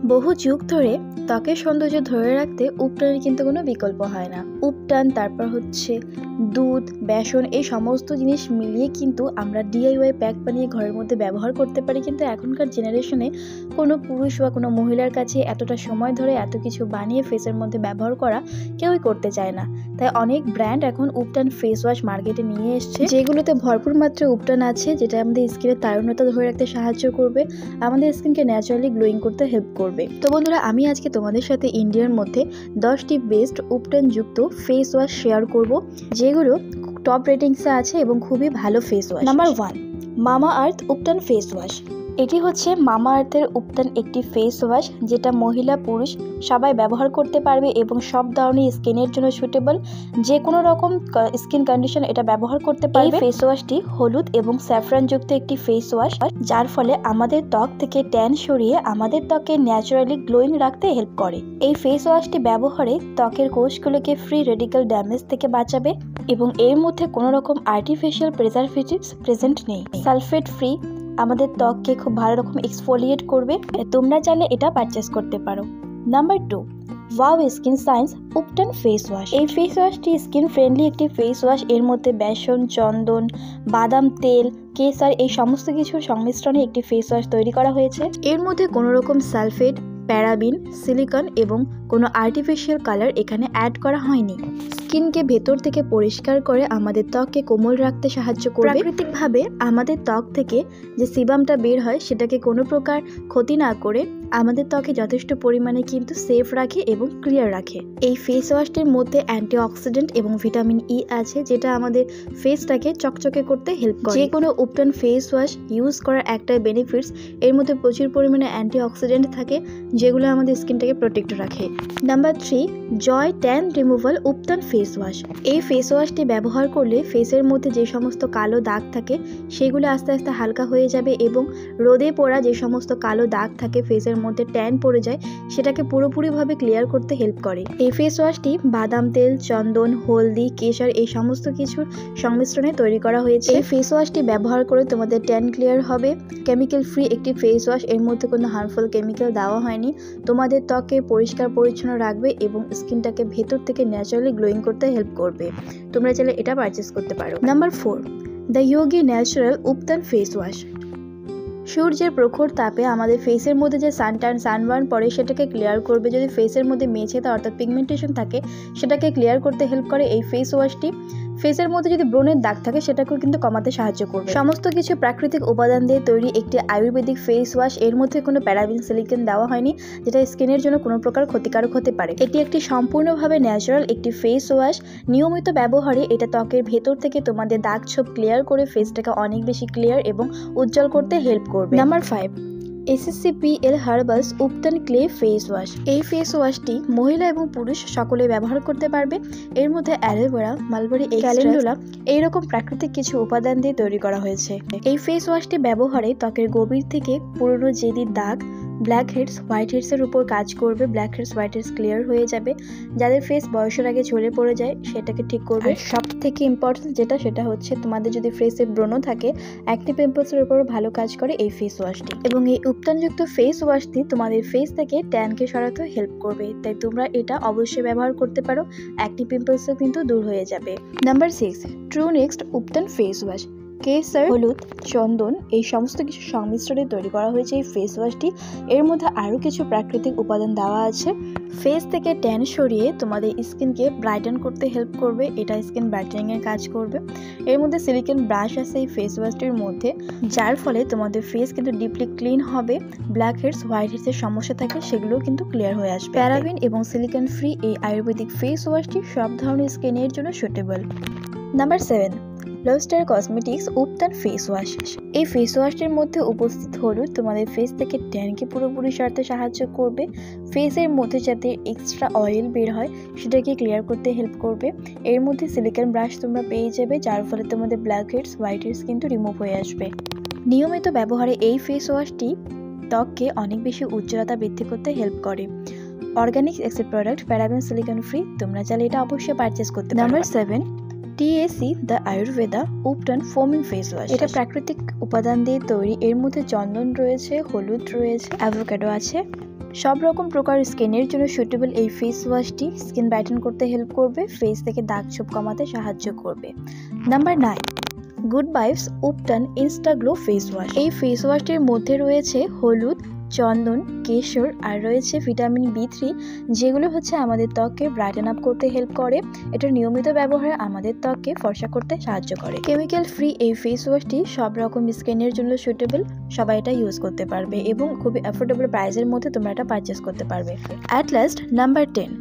বহু যুগ ধরে ত্বকের সৌন্দর্য ধরে রাখতে উপটানের কিন্তু কোনো বিকল্প হয় না। উপটান, তারপর হচ্ছে দুধ, বেসন, এই সমস্ত জিনিস মিলিয়ে কিন্তু আমরা DIY প্যাক বানিয়ে ঘরের মধ্যে ব্যবহার করতে পারি। কিন্তু এখনকার জেনারেশনে কোনো পুরুষ বা কোনো মহিলার কাছে এতটা সময় ধরে এত কিছু বানিয়ে ফেসের মধ্যে ব্যবহার করা কেউই করতে চায় না। তাই অনেক ব্র্যান্ড এখন উপটান ফেস ওয়াশ মার্কেটে নিয়ে এসছে, যেগুলোতে ভরপুর মাত্রায় উপটান আছে, যেটা আমাদের স্কিনের তারুণ্যতা ধরে রাখতে সাহায্য করবে, আমাদের স্কিনকে ন্যাচারালি গ্লোয়িং করতে হেল্প করবে। তো বন্ধুরা, আমি আজকে তোমাদের সাথে ইন্ডিয়ার মধ্যে 10টি বেস্ট উপটান যুক্ত ফেস ওয়াশ শেয়ার করব, যেগুলো টপ রেটিংসে আছে এবং খুবই ভালো ফেস ওয়াশ। নাম্বার 1, মামা আর্থ উপটান ফেস ওয়াশ। এটি হচ্ছে মামা আর্থের উপটান একটি ফেস ওয়াশ, যেটা মহিলা পুরুষ সবাই ব্যবহার করতে পারবে এবং সব ধরনের স্কিনের জন্য সুটেবল, যে কোনো রকম স্কিন কন্ডিশন এটা ব্যবহার করতে পারবে। এই ফেস ওয়াশটি হলুদ এবং স্যাফরান যুক্ত একটি ফেস ওয়াশ, যার ফলে আমাদের ত্বক থেকে ট্যান সরিয়ে আমাদের ত্বকে ন্যাচারালি গ্লোয়িং রাখতে হেল্প করে। এই ফেস ওয়াশটি ব্যবহারে ত্বকের কোষগুলোকে ফ্রি রেডিক্যাল ড্যামেজ থেকে বাঁচাবে এবং এর মধ্যে কোনো রকম আর্টিফিশিয়াল প্রিজারভেটিভস প্রেজেন্ট নেই। সালফেট ফ্রি, আমাদের ত্বককে খুব ভালো রকম এক্সফোলিয়েট করবে। তোমরা চাইলে এটা পারচেস করতে পারো। Number 2, wow skin science উপটান face wash. এই ফেস ওয়াশটি স্কিন ফ্রেন্ডলি একটি ফেস ওয়াশ। এর মধ্যে বেসন, চন্দন, বাদাম তেল, কেসার, এই সমস্ত কিছুর সংমিশ্রণে একটি ফেস ওয়াশ তৈরি করা হয়েছে। এর মধ্যে কোনো রকম সালফেট, প্যারাবিন, সিলিকন এবং কোনো আর্টিফিশিয়াল কালার এখানে অ্যাড করা হয়নি। স্কিনকে ভেতর থেকে পরিষ্কার করে আমাদের ত্বককে কোমল রাখতে সাহায্য করবে। প্রাকৃতিকভাবে আমাদের ত্বক থেকে যে সিবামটা বের হয় সেটাকে কোনো প্রকার ক্ষতি না করে আমাদের ত্বকে যথেষ্ট পরিমাণে কিন্তু সেফ রাখে এবং ক্লিয়ার রাখে। এই ফেস ওয়াশটির মধ্যে অ্যান্টিঅক্সিডেন্ট এবং ভিটামিন ই আছে, যেটা আমাদের ফেসটাকে চকচকে করতে হেল্প করে। যে কোনো উপটান ফেস ওয়াশ ইউজ করার একটাই বেনিফিটস, এর মধ্যে প্রচুর পরিমাণে অ্যান্টিঅক্সিডেন্ট থাকে, যেগুলো আমাদের স্কিনটাকে প্রোটেক্ট রাখে। নাম্বার 3, জয় ট্যান রিমুভাল উপটান ফেস ওয়াশ। এই ফেস ওয়াশটি ব্যবহার করলে ফেসের মধ্যে যে সমস্ত কালো দাগ থাকে সেগুলো আস্তে আস্তে হালকা হয়ে যাবে এবং রোদে পড়া যে সমস্ত কালো দাগ থাকে, ফেসের মধ্যে ট্যান পড়ে যায়, সেটাকে পুরোপুরিভাবে ক্লিয়ার করতে হেল্প করে। এই ফেস ওয়াশটি বাদাম তেল, চন্দন, হলদি, কেশর, এই সমস্ত কিছুর সংমিশ্রণে তৈরি করা হয়েছে। এই ফেস ওয়াশটি ব্যবহার করে তোমাদের ট্যান ক্লিয়ার হবে। কেমিক্যাল ফ্রি একটি ফেস ওয়াশ, এর মধ্যে কোনো হার্মফুল কেমিক্যাল দেওয়া হয়নি। তোমাদের ত্বককে পরিষ্কার পরিচ্ছন্ন রাখবে এবং স্কিনটাকে ভেতর থেকে ন্যাচারালি গ্লোয়িং করতে হেল্প করবে। তোমরা চাইলে এটা পারচেস করতে পারো। Number 4, the Yogi natural উপটান face wash. সূর্যের প্রখর তাপে আমাদের ফেসের মধ্যে যে সানবার্ন পড়ে সেটাকে ক্লিয়ার করবে। যদি ফেসের মধ্যে মেছেতা অর্থাৎ পিগমেন্টেশন থাকে সেটাকে ক্লিয়ার করতে হেল্প করে এই ফেস ওয়াশটি। ফেসের মধ্যে যদি ব্রণের দাগ থাকে সেটাকেও কিন্তু কমাতে সাহায্য করবে। সমস্ত কিছু প্রাকৃতিক উপাদান দিয়ে তৈরি একটি আয়ুর্বেদিক ফেস ওয়াশ। এর মধ্যে কোনো প্যারাবিন, সিলিকন দেওয়া হয়নি, যেটা স্কিনের জন্য কোনো প্রকার ক্ষতিকারক হতে পারে। এটি একটি সম্পূর্ণভাবে ন্যাচারাল একটি ফেস ওয়াশ। নিয়মিত ব্যবহারে এটা ত্বকের ভেতর থেকে তোমাদের দাগ ছোপ ক্লিয়ার করে ফেসটাকে অনেক বেশি ক্লিয়ার এবং উজ্জ্বল করতে হেল্প করবে। Number 5, SSCPL herbals উপটান clay face wash. এই ফেস ওয়াশটি মহিলা এবং পুরুষ সকলে ব্যবহার করতে পারবে। এর মধ্যে অ্যালোভেরা, মালবেরি, ক্যালেন্ডুলা, এইরকম প্রাকৃতিক কিছু উপাদান দিয়ে তৈরি করা হয়েছে। এই ফেস ওয়াশটি ব্যবহারে ত্বকের গভীর থেকে পুরনো জেদি দাগ, ব্ল্যাক হেডস, হোয়াইট হেডসের উপর কাজ করবে। Blackheads, whiteheads clear হয়ে যাবে। যাদের ফেস বয়সের আগে ঝরে পড়ে যায় সেটাকে ঠিক করবে। সব থেকে ইম্পর্টেন্ট সেটা হচ্ছে তোমাদের যদি ফেসে ব্রণ থাকে, অ্যাকনে পিম্পলসের উপরও ভালো কাজ করে এই ফেস ওয়াশটি। এবং এই উপটানযুক্ত ফেস ওয়াশটি তোমাদের ফেস থেকে ট্যানকে সরাতে হেল্প করবে। তাই তোমরা এটা অবশ্যই ব্যবহার করতে পারো, অ্যাকনে পিম্পলসও কিন্তু দূর হয়ে যাবে। Number 6, true next উপটান face wash. Kesar, হলুদ, চন্দন, এই সমস্ত কিছু সংমিশ্রণে তৈরি করা হয়েছে এই ফেস ওয়াশটি। এর মধ্যে আরও কিছু প্রাকৃতিক উপাদান দেওয়া আছে। ফেস থেকে ট্যান সরিয়ে তোমাদের স্কিনকে ব্রাইটেন করতে হেল্প করবে। এটা স্কিন ব্রাইটেনিং এর কাজ করবে। এর মধ্যে সিলিকন ব্রাশ আছে এই ফেস ওয়াশটির মধ্যে, যার ফলে তোমাদের ফেস কিন্তু ডিপলি ক্লিন হবে। ব্ল্যাক হেডস, হোয়াইট হেডসের সমস্যা থাকে সেগুলোও কিন্তু ক্লিয়ার হয়ে আসবে। প্যারাবিন এবং সিলিকন ফ্রি এই আয়ুর্বেদিক ফেস ওয়াশটি সব ধরনের স্কিনের জন্য suitable. Number 7, লভস্টার cosmetics উপটান face wash. এই ফেস ওয়াশটির মধ্যে উপস্থিত হলুদ তোমাদের ফেস থেকে ট্যানকে পুরোপুরি সরাতে সাহায্য করবে। ফেসের মধ্যে যাতে এক্সট্রা অয়েল বের হয় সেটাকে ক্লিয়ার করতে হেল্প করবে। এর মধ্যে সিলিকন ব্রাশ তোমরা পেয়ে যাবে, যার ফলে তোমাদের ব্ল্যাক হেডস, হোয়াইট হেডস কিন্তু রিমুভ হয়ে আসবে। নিয়মিত ব্যবহারে এই ফেস ওয়াশটি ত্বককে অনেক বেশি উজ্জ্বলতা বৃদ্ধি করতে হেল্প করে। Organic except product, paraben, silicone free. তোমরা চাইলে এটা অবশ্যই পারচেস করতে পারো। Number 7, TAC the Ayurveda ubtan foaming face wash. এটা প্রাকৃতিক উপাদান দিয়ে তৈরি। এর মধ্যে চন্দন রয়েছে, হলুদ রয়েছে, অ্যাভোকাডো আছে, সব রকম প্রকার স্কিনের জন্য সুটেবল এই ফেস ওয়াশটি স্কিন ব্রাইটেন করতে হেল্প করবে, ফেস থেকে দাগ ছোপ কমাতে সাহায্য করবে। Number 9, good vibes উপটান Insta glow face wash. এই ফেস ওয়াশটির মধ্যে রয়েছে হলুদ, চন্দন, কেশর আর রয়েছে ভিটামিন B3, যেগুলো হচ্ছে আমাদের ত্বককে ব্রাইটেন আপ করতে হেল্প করে। এটার নিয়মিত ব্যবহার আমাদের ত্বককে ফর্সা করতে সাহায্য করে। কেমিক্যাল ফ্রি এই ফেস ওয়াশটি সব রকম স্কিনের জন্য সুটেবল, সবাই এটা ইউজ করতে পারবে এবং খুবই অ্যাফোর্ডেবল প্রাইসের মধ্যে তোমরা এটা পারচেস করতে পারবে। At last number 10,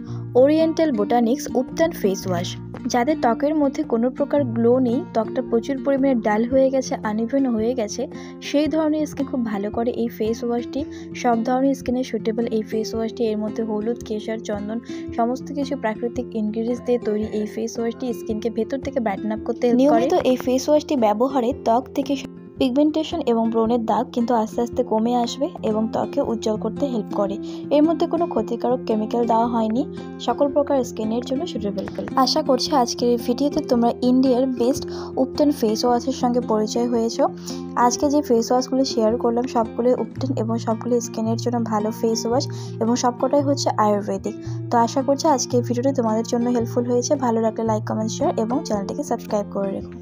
Oriental Botanics উপটান ফেস ওয়াশ। যাদের ত্বকের মধ্যে কোনো প্রকার গ্লো নেই, ত্বকটা প্রচুর পরিমাণে ডাল হয়ে গেছে, আনইভেন হয়ে গেছে, সেই ধরনের স্কিন খুব ভালো করে এই ফেস ওয়াশটি। সব ধরনের স্কিনে সুটেবল এই ফেস ওয়াশটি। এর মধ্যে হলুদ, কেশর, চন্দন সমস্ত কিছু প্রাকৃতিক ইনগ্রিডিয়েন্টস দিয়ে তৈরি এই ফেস ওয়াশটি স্কিনকে ভেতর থেকে ব্রাইটেন আপ করতে হেল্প করে। নিয়মিত এই ফেস ওয়াশটি ব্যবহারে ত্বক থেকে পিগমেন্টেশন এবং ব্রণের দাগ কিন্তু আস্তে আস্তে কমে আসবে এবং ত্বকে উজ্জ্বল করতে হেল্প করে। এর মধ্যে কোনো ক্ষতিকারক কেমিক্যাল দেওয়া হয়নি, সকল প্রকার স্কিনের জন্য সুটেবল। আশা করছি আজকের এই ভিডিওতে তোমরা ইন্ডিয়ার বেস্ট উপটান ফেস ওয়াশের সঙ্গে পরিচয় হয়েছো। আজকে যে ফেস ওয়াশগুলো শেয়ার করলাম সবগুলোই উপটান এবং সবগুলো স্কিনের জন্য ভালো ফেস ওয়াশ এবং সবকটাই হচ্ছে আয়ুর্বেদিক। তো আশা করছি আজকের ভিডিওটি তোমাদের জন্য হেল্পফুল হয়েছে। ভালো লাগলে লাইক, কমেন্ট, শেয়ার এবং চ্যানেলটিকে সাবস্ক্রাইব করে রেখো।